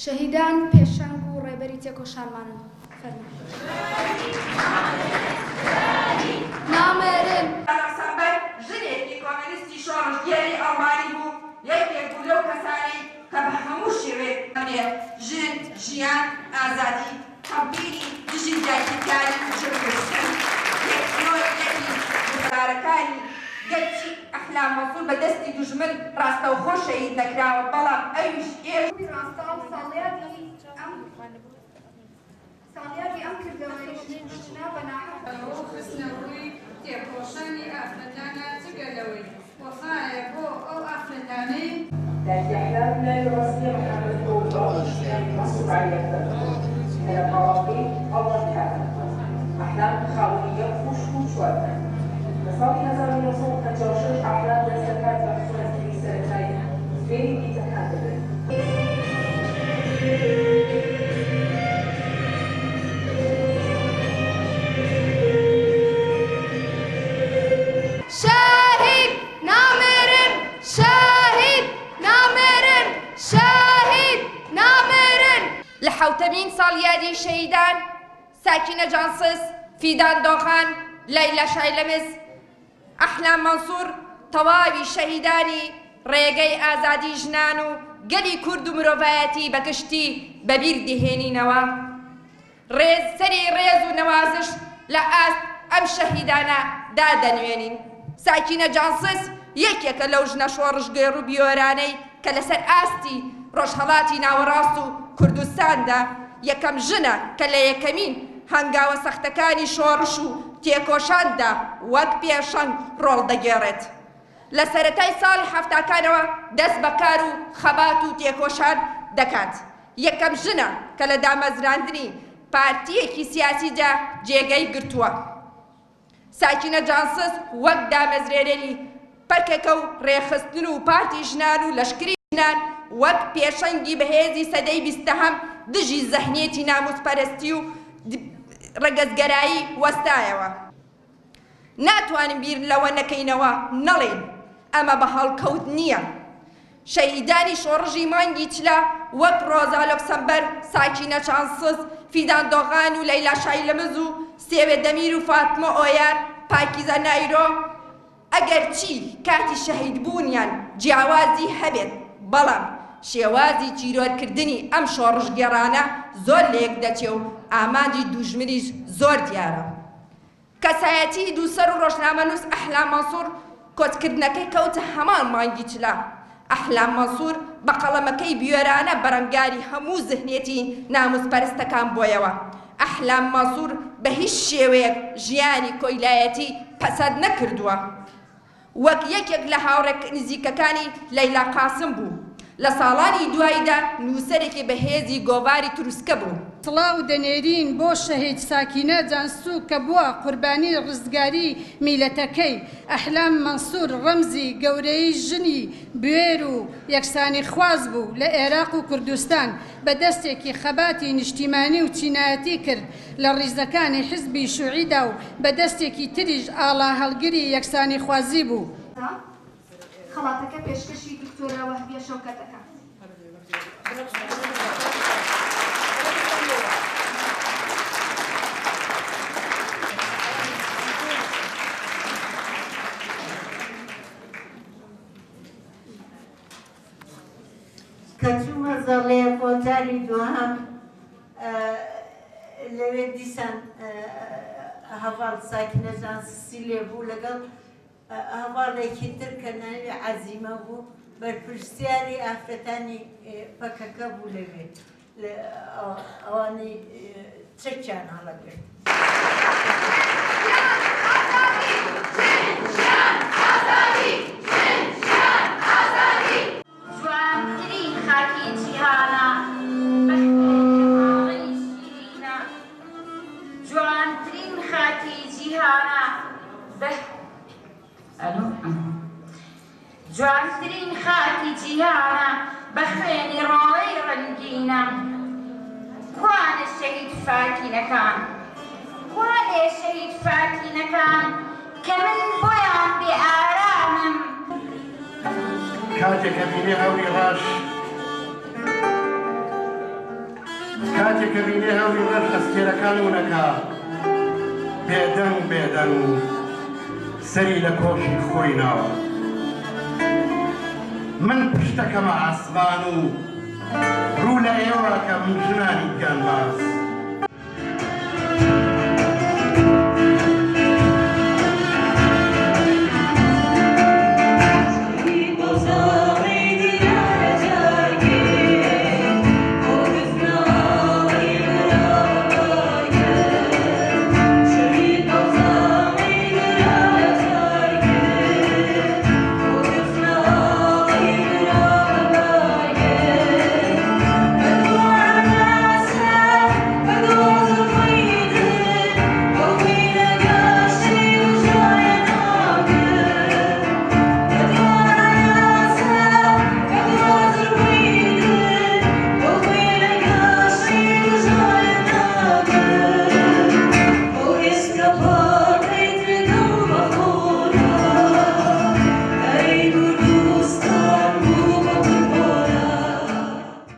شەهیدان پێشەنگ و ڕێبەری تێکۆشانمانن. نامێرن سەمبەر ژنێکی کۆمەنیستی شۆڕژگێری ئەڵمانی بوو، یەکێک بوو لەو کەسانەی کە بە هەموو شێوەیەک ژن، ژیان، ئازادی، تەبیری دژی دایکەکانی کوچەکەستن یەکێکی وزارەکانی گەرچی ئەحلام مەنسوور بە دەستی دوژمن ڕاستەوخۆ شەهید نەکراوە، بەڵام ئەویش ئێوە ڕاستەو ساڵیادی ئەم کردەوەیشنا بە ناحەقەوە خستنە ڕووی تێکۆشانی ئافرەتانە جگەلەوەی وەفایە بۆ ئەو ئافرەتانەی الاستحلال لا يرسي محمد مسؤول عن من القواطع او الحاكم احلام خاويه خوش وشوات نصابي نظر من صوت تجاشش احلام للزكاه محصوله في سنتين غير متحدده شاهد نامێرن شاهد نامێرن شاهد نامێرن لە حوتەمین ساڵیادی شەهیدان ساکینە جانسس، فیدان دۆخان، لەیلا شایلەمز، ئەحلام مەنسوور تەواوی شەهیدانی ڕێگەی ئازادی ژنان و گەلی کورد و مرۆڤایەتی بەگشتی بەبیر دەهێنینەوە. سەری ڕێز و نەوازش لە ئاست ئەم شەهیدانە دادەنوێنین. ساکینە جانسس یەکێکە لەو ژنە شۆڕژگەی ڕووبیۆرانەی کە لەسەر ئاستی ڕۆژهەڵاتی ناوەڕاست و کوردستاندا یەکەم ژنە کە لە یەکەمین هەنگاوە سەختەکانی شۆڕش و تێکۆشاندا وەک پێشەنگ ڕۆڵ دەگێڕێت. لە سەرەتای ساڵی هەفتاکانەوە دەست بەکار و خەبات و تێکۆشان دەکات. یەکەم ژنە کە لە دامەزراندنی پارتیەکی سیاسیدا جێگەی گرتووە. ساکینە جانسس وەک دامەزرێنەری پەرکەکە و ڕێخستن و پارتی ژنان و لەشکری ژنان وەک پێشەنگی بەهێزی سەدەی بیستەهەم دژی زەحنیەتی ناموسپەرستی و ڕەگەزگەرایی وەستایەوە. ناتوانین بیر لەوە نەکەینەوە نەڵێن ئەمە بە هەڵکەوت نییە. شەهیدانی شۆڕژی مانگی چلا وەک ڕۆزا لۆکسەمبەر، ساکینە جانسس، فیدان دۆغان و لەیلا شایلەمز و سێوێ دەمیر و فاتمە ئۆیار، پاکیزە نایرۆ ئەگەر چی کاتی شەهید بوونیان جیاوازی هەبێت، بەڵام شێوازی چیرۆرکردنی ئەم شۆڕژگێڕانە زۆر لێک دەچێ و ئامانجی دوژمنیش زۆر دیارە. کەسایەتی دووسەر و ڕۆژنامەنووس ئەحلام مەنسوور کۆچکردنەکەی کەوتە هەمان مانگی چلا. ئەحلام مەنسوور بە قەڵەمەکەی بیۆرانە بەرەمگاری هەموو زەحنیەتی ناموسپەرستەکان بۆیەوە. ئەحلام مەنسوور بە هیچ شێوەیەک ژیانی کۆیلایەتی پەسەند نەکردووە. وەک یەکێک لە هاوڕێک نزیکەکانی لەیلا قاسم بوو. لە ساڵانی دواییدا نووسەرێکی بەهێزی گۆڤاری تروسکە بوو. سڵاو دەنێرین بۆ شەهید ساکینە جانسوو کە بووە قوربانی ڕزگاری میلەتەکەی. ئەحلام مەنسوور ڕەمزی گەورەی ژنی بوێر و یەکسانی خواز بوو لە عێراق و کوردستان بە دەستێکی خەباتی نیشتیمانی و چینایەتی کرد لە ڕیزەکانی حیزبی شوعیدا و بە دەستێکی تریش ئاڵا هەڵگری یەکسانی خوازی بوو. خەڵاتەکە پێشکەشی دکتۆرە وەهبیە شەوکەتەکە. کە چوومە زەڵێ کۆتاری دووهەم لەوێ دیسان هەڤاڵ ساکینە جانسسی لێبوو لەگەڵ هەواڵێکی تر کە ناوی عەزیمە بوو، بەرپرسیاری ئافرەتانی پەکەکە بوو لەوێ ئەوانەی چەکیان هەڵەگرت. جوانترین خاکی جیهانە جوانترین خاکی جیهانە جوانترین خاکی جیهانە بە خوێنی ڕۆڵەی ڕەنگینە. کوانە شەهید فاکینەکان، کوانێ شەهید فاکینەکان کە من بۆیان بێ ئارامم. کاتێکە بینێ هەوری ڕاش کاتێککە بینێ هەوری ڕەش ئەستێرەکان وونەکە بێدەنگ بێدەنگ سەری لە کۆشی خۆی ناوە من پشتەکەمە ئاسمان و ڕوو لە ئێوە کە من ژنانی گیان باس